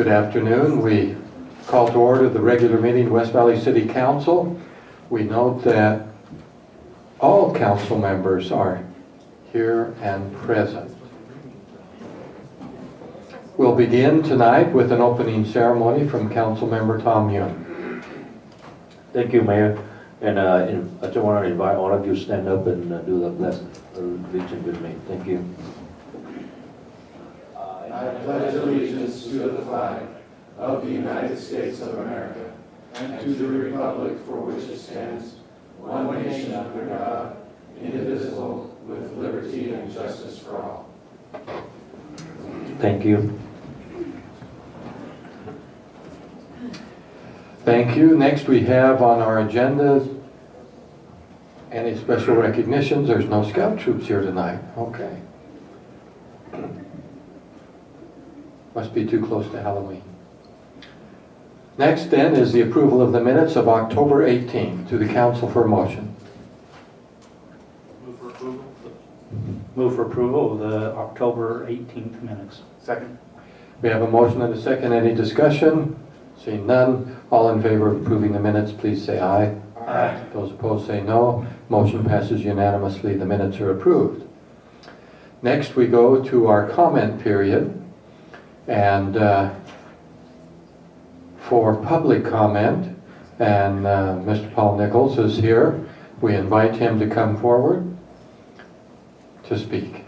Good afternoon. We call to order the regular meeting of West Valley City Council. We note that all council members are here and present. We'll begin tonight with an opening ceremony from Council Member Tom Young. Thank you, Mayor. And I just want to invite all of you to stand up and do the pledge allegiance with me. Thank you. I pledge allegiance to the flag of the United States of America and to the republic for which it stands, one nation under God, indivisible, with liberty and justice for all. Thank you. Thank you. Next we have on our agenda any special recognitions. There's no scout troops here tonight. Okay. Must be too close to Halloween. Next then is the approval of the minutes of October 18th. To the council for a motion. Move for approval. Move for approval of the October 18th minutes. Second. We have a motion and a second. Any discussion? Seeing none, all in favor of approving the minutes, please say aye. Aye. Those opposed say no. Motion passes unanimously. The minutes are approved. Next we go to our comment period. And for public comment, and Mr. Paul Nichols is here. We invite him to come forward to speak.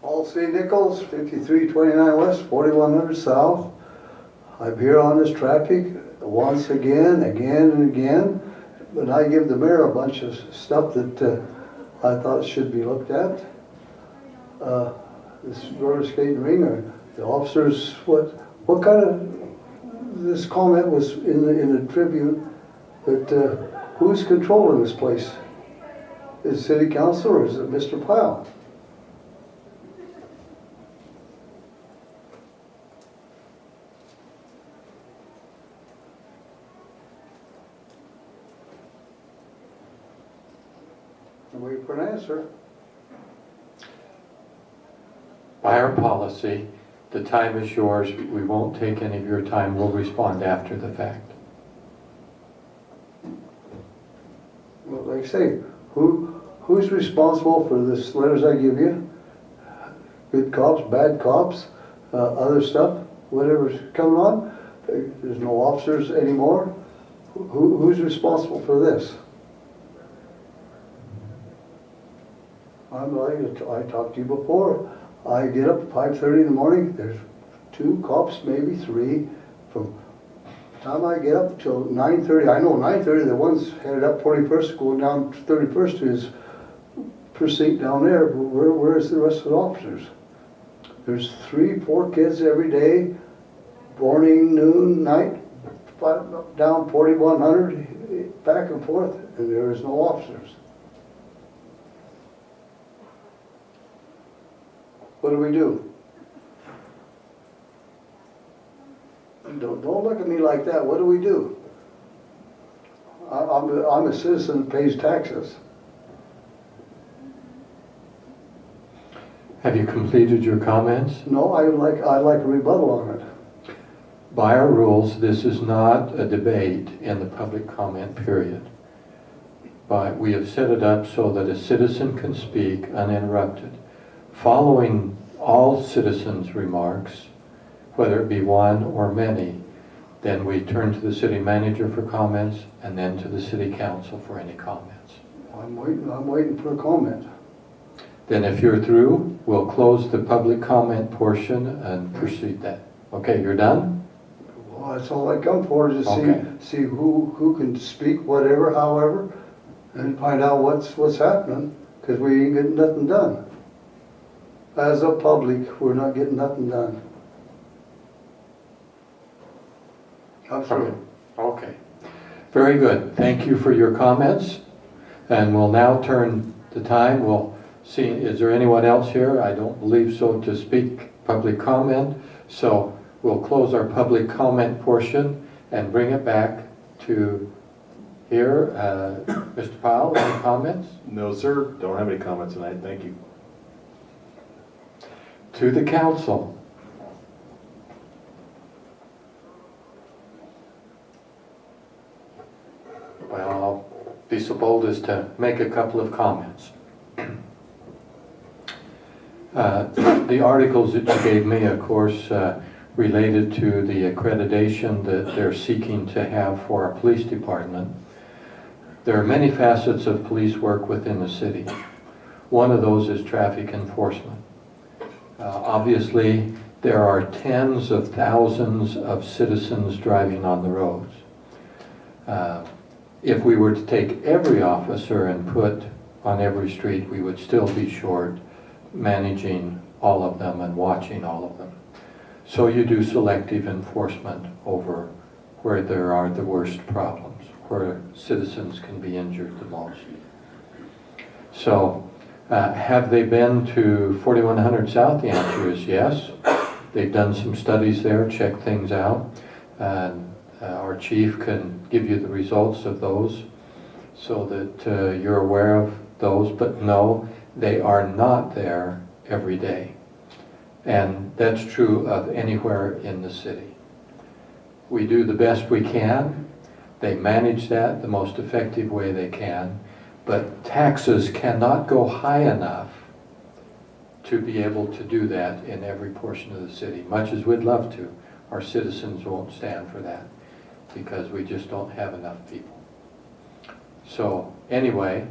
Paul C. Nichols, 5329 West, 4100 South. I'm here on this traffic once again and again, but I give the mayor a bunch of stuff that I thought should be looked at. This roller skating ring, or the officers, what kind of, this comment was in the Tribune, but who's controlling this place? Is it city council or is it Mr. Powell? I'm waiting for an answer. By our policy, the time is yours. We won't take any of your time. We'll respond after the fact. Well, like I say, who's responsible for this letters I give you? Good cops, bad cops, other stuff, whatever's coming on. There's no officers anymore. Who's responsible for this? I talked to you before. I get up at 5:30 in the morning. There's 2 cops, maybe 3. From the time I get up till 9:30, I know 9:30, the one's headed up 41st, going down 31st to his precinct down there. Where is the rest of the officers? There's 3, 4 kids every day, morning, noon, night, down 4100, back and forth, and there is no officers. What do we do? Don't look at me like that. What do we do? I'm a citizen that pays taxes. Have you completed your comments? No, I'd like a rebuttal on it. By our rules, this is not a debate in the public comment period. But we have set it up so that a citizen can speak uninterrupted. Following all citizens' remarks, whether it be one or many, then we turn to the city manager for comments and then to the city council for any comments. I'm waiting for a comment. Then if you're through, we'll close the public comment portion and proceed that. Okay, you're done? Well, that's all I come for, to Okay. see who can speak, whatever, however, and find out what's happening, because we ain't getting nothing done. As a public, we're not getting nothing done. I'm sorry. Okay. Very good. Thank you for your comments. And we'll now turn the time. We'll see, is there anyone else here? I don't believe so to speak public comment. So we'll close our public comment portion and bring it back to here. Mr. Powell, any comments? No, sir. Don't have any comments tonight. Thank you. To the council. Well, I'll be so bold as to make a couple of comments. The articles that you gave me, of course, related to the accreditation that they're seeking to have for our police department. There are many facets of police work within the city. One of those is traffic enforcement. Obviously, there are tens of thousands of citizens driving on the roads. If we were to take every officer and put on every street, we would still be short managing all of them and watching all of them. So you do selective enforcement over where there are the worst problems, where citizens can be injured the most. So, have they been to 4100 South? The answer is yes. They've done some studies there, checked things out, and our chief can give you the results of those so that you're aware of those. But no, they are not there every day. And that's true of anywhere in the city. We do the best we can. They manage that the most effective way they can. But taxes cannot go high enough to be able to do that in every portion of the city. Much as we'd love to, our citizens won't stand for that because we just don't have enough people. So anyway,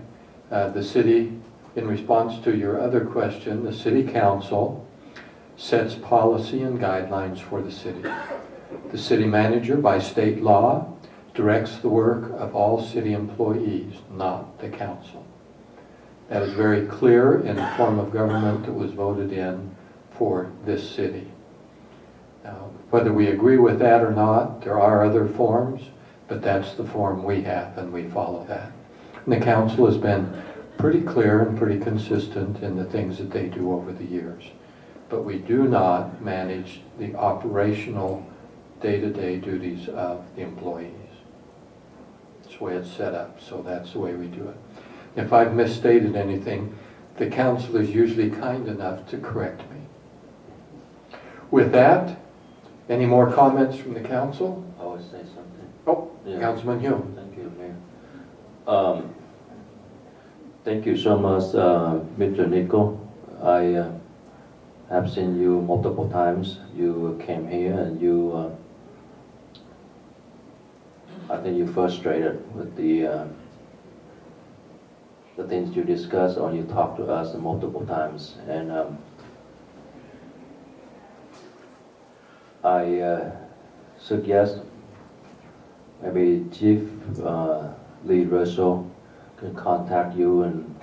the city, in response to your other question, the city council sets policy and guidelines for the city. The city manager, by state law, directs the work of all city employees, not the council. That is very clear in the form of government that was voted in for this city. Now, whether we agree with that or not, there are other forms, but that's the form we have and we follow that. And the council has been pretty clear and pretty consistent in the things that they do over the years. But we do not manage the operational day-to-day duties of the employees. That's the way it's set up, so that's the way we do it. If I've misstated anything, the council is usually kind enough to correct me. With that, any more comments from the council? I would say something. Oh, Yeah. Councilman Hume. Thank you, Mayor. Thank you so much, Mr. Nico. I have seen you multiple times. You came here and you, I think you're frustrated with the things you discuss or you talk to us multiple times. And I suggest maybe Chief Lee Russell can contact you and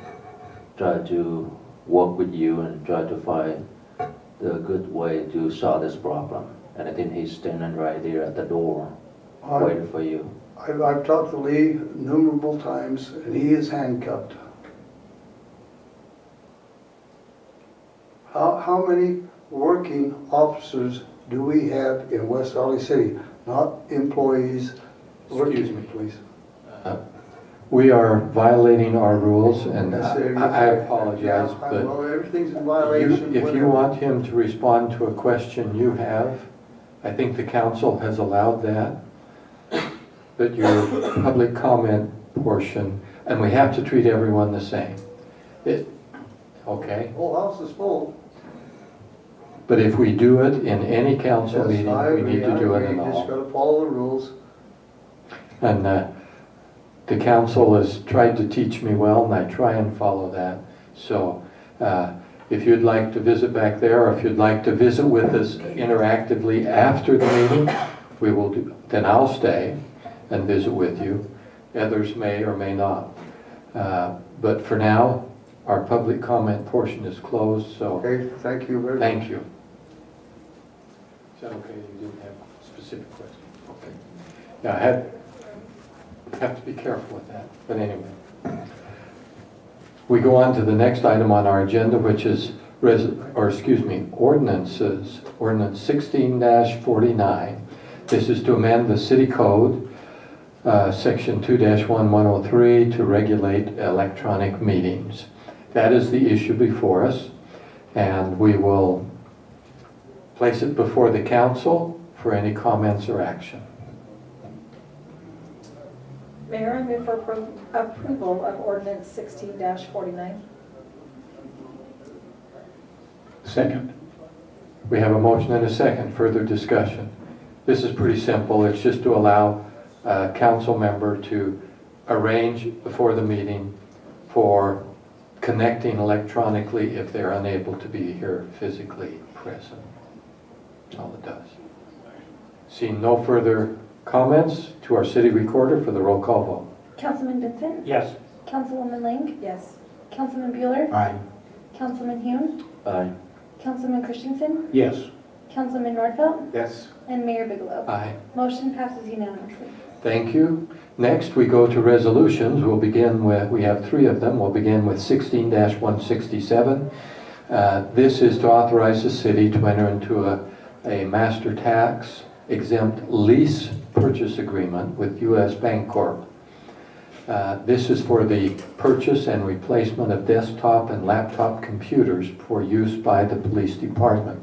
try to work with you and try to find the good way to solve this problem. And I think he's standing right there at the door waiting for you. I've talked to Lee innumerable times, and he is handcuffed. How many working officers do we have in West Valley City? Not employees. Excuse me. Please. We are violating our rules, and Yes, sir. I apologize, but Well, everything's in violation. if you want him to respond to a question you have, I think the council has allowed that. But your public comment portion, and we have to treat everyone the same. Okay? Whole house is full. But if we do it in any council Yes, meeting, I we need to do it agree. in You just all. gotta follow the rules. And the council has tried to teach me well, and I try and follow that. So if you'd like to visit back there, or if you'd like to visit with us interactively after the meeting, we will do. Then I'll stay and visit with you. Others may or may not. But for now, our public comment portion is closed, so Okay, thank you very much. thank you. Is that okay? You didn't have a specific question? Okay. Yeah, I have to be careful with that, but anyway. We go on to the next item on our agenda, which is, ordinances. Ordinance 16-49. This is to amend the city code, section 2-1103, to regulate electronic meetings. That is the issue before us, and we will place it before the council for any comments or action. Mayor, I move for approval of ordinance 16-49. Second. We have a motion and a second. Further discussion. This is pretty simple. It's just to allow a council member to arrange before the meeting for connecting electronically if they're unable to be here physically present. That's all it does. Seeing no further comments, to our city recorder for the roll call vote. Councilman Vincent? Yes. Councilwoman Lang? Yes. Councilman Bueller? Aye. Councilman Hune? Aye. Councilman Christensen? Yes. Councilman Nordfeld? Yes. And Mayor Bigelow? Aye. Motion passes unanimously. Thank you. Next, we go to resolutions. We'll begin with, we have 3 of them. We'll begin with 16-167. This is to authorize the city to enter into a master tax exempt lease purchase agreement with U.S. Bancorp. This is for the purchase and replacement of desktop and laptop computers for use by the police department.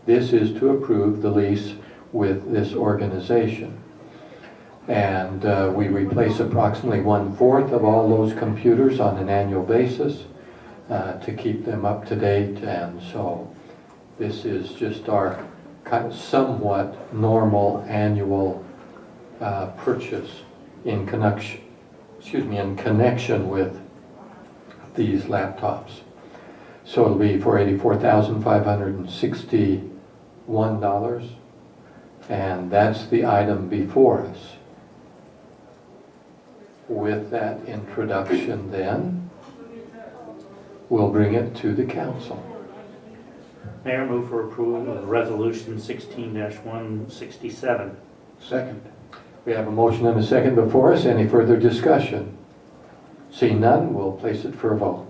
This is to approve the lease with this organization. And we replace approximately 1/4 of all those computers on an annual basis to keep them up to date. And so this is just our kind of somewhat normal annual purchase in connection with these laptops. So it'll be for $84,561, and that's the item before us. With that introduction then, we'll bring it to the council. Mayor, move for approval of resolution 16-167. Second. We have a motion and a second before us. Any further discussion? Seeing none, we'll place it for a vote.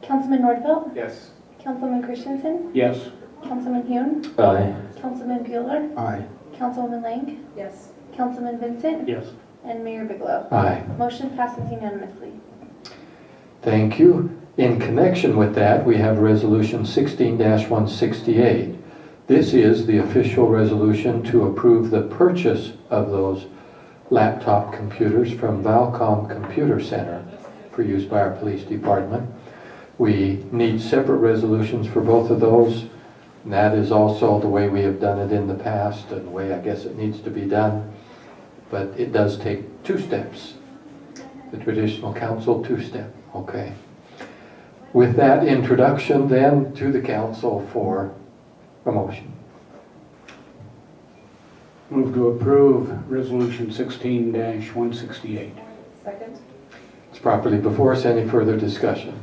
Councilman Nordfeld? Yes. Councilman Christensen? Yes. Councilman Hune? Aye. Councilman Bueller? Aye. Councilwoman Lang? Yes. Councilman Vincent? Yes. And Mayor Bigelow? Aye. Motion passes unanimously. Thank you. In connection with that, we have resolution 16-168. This is the official resolution to approve the purchase of those laptop computers from Valcom Computer Center for use by our police department. We need separate resolutions for both of those. And that is also the way we have done it in the past and the way I guess it needs to be done. But it does take 2 steps. The traditional council 2-step. Okay. With that introduction then to the council for a motion. Move to approve resolution 16-168. Second. It's properly before us. Any further discussion?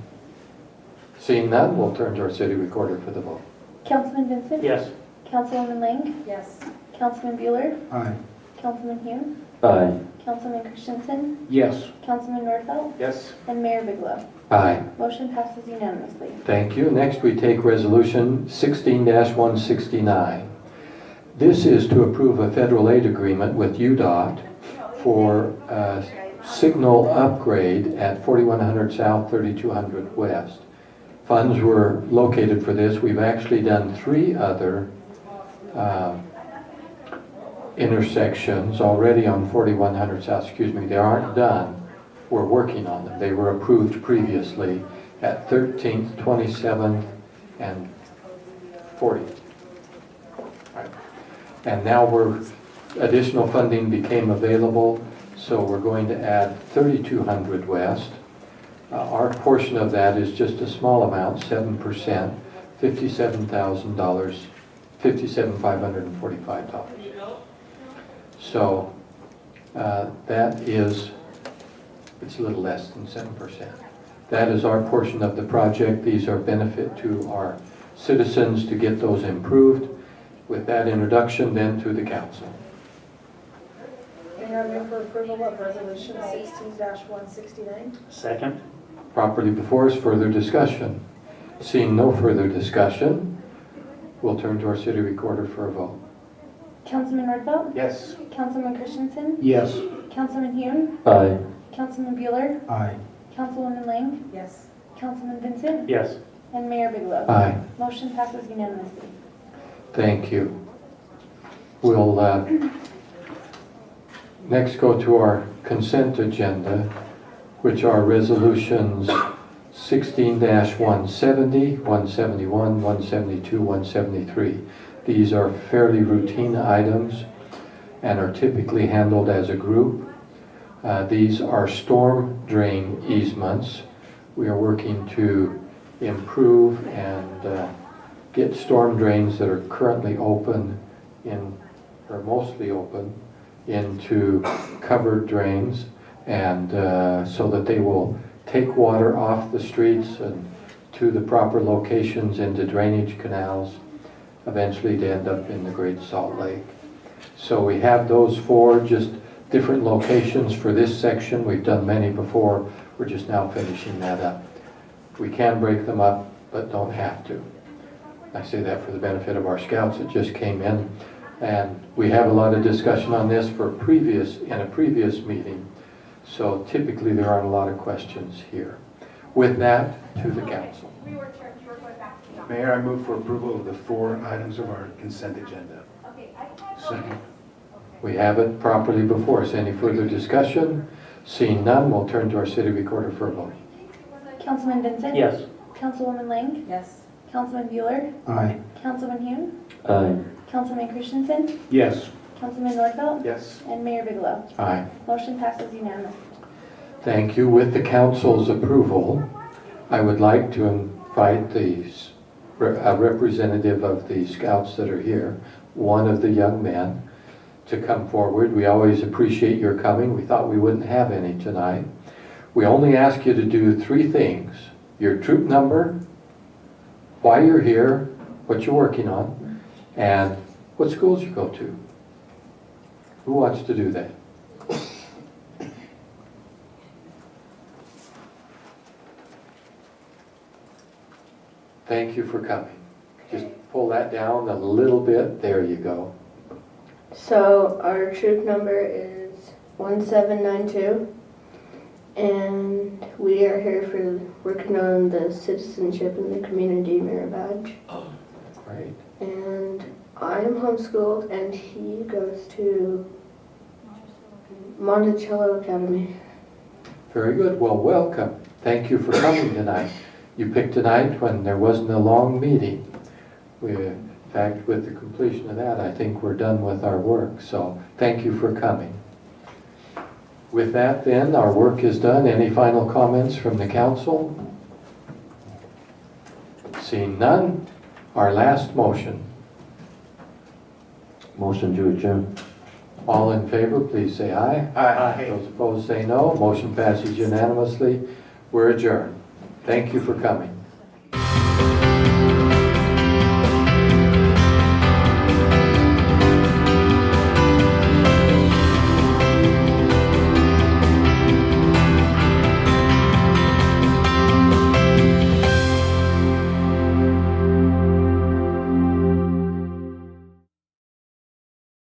Seeing none, we'll turn to our city recorder for the vote. Councilman Vincent? Yes. Councilwoman Lang? Yes. Councilman Bueller? Aye. Councilman Hune? Aye. Councilman Christensen? Yes. Councilman Nordfeld? Yes. And Mayor Bigelow? Aye. Motion passes unanimously. Thank you. Next, we take resolution 16-169. This is to approve a federal aid agreement with UDOT for a signal upgrade at 4100 South, 3200 West. Funds were located for this. We've actually done 3 other intersections already on 4100 South. Excuse me, they aren't done. We're working on them. They were approved previously at 13th, 27th, and 40th. Right. And now additional funding became available, so we're going to add 3200 West. Our portion of that is just a small amount, 7%, $57,000, $57,545. So that is, it's a little less than 7%. That is our portion of the project. These are benefit to our citizens to get those improved. With that introduction, then to the council. Mayor, I move for approval of resolution 16-169. Second. Properly before us, further discussion. Seeing no further discussion, we'll turn to our city recorder for a vote. Councilman Nordfeld? Yes. Councilman Christensen? Yes. Councilman Hune? Aye. Councilman Bueller? Aye. Councilwoman Lang? Yes. Councilman Vincent? Yes. And Mayor Bigelow? Aye. Motion passes unanimously. Thank you. We'll next go to our consent agenda, which are resolutions 16-170, 171, 172, 173. These are fairly routine items and are typically handled as a group. These are storm drain easements. We are working to improve and get storm drains that are currently open or mostly open into covered drains, and so that they will take water off the streets and to the proper locations into drainage canals, eventually to end up in the Great Salt Lake. So we have those four, just different locations for this section. We've done many before. We're just now finishing that up. We can break them up, but don't have to. I say that for the benefit of our scouts that just came in. And we have a lot of discussion on this in a previous meeting. So typically there aren't a lot of questions here. With that, to the council. Mayor, I move for approval of the 4 items of our consent agenda. Second. We have it properly before us. Any further discussion? Seeing none, we'll turn to our city recorder for a vote. Councilman Vincent? Yes. Councilwoman Lang? Yes. Councilman Bueller? Aye. Councilman Hume? Aye. Councilman Christensen? Yes. Councilman Nordfeld? Yes. And Mayor Bigelow? Aye. Motion passes unanimously. Thank you. With the council's approval, I would like to invite a representative of the scouts that are here, one of the young men, to come forward. We always appreciate your coming. We thought we wouldn't have any tonight. We only ask you to do 3 things: your troop number, why you're here, what you're working on, and what schools you go to. Who wants to do that? Thank you for coming. Just pull that down a little bit. There you go. So our troop number is 1792, and we are here for working on the citizenship and the community mirror badge. Great. And I am homeschooled, and he goes to Monticello Academy. Very good. Well, welcome. Thank you for coming tonight. You picked a night when there wasn't a long meeting. In fact, with the completion of that, I think we're done with our work. So thank you for coming. With that, then, our work is done. Any final comments from the council? Seeing none, our last motion. Motion to adjourn. All in favor, please say aye. Aye. Those opposed say no. Motion passes unanimously. We're adjourned. Thank you for coming.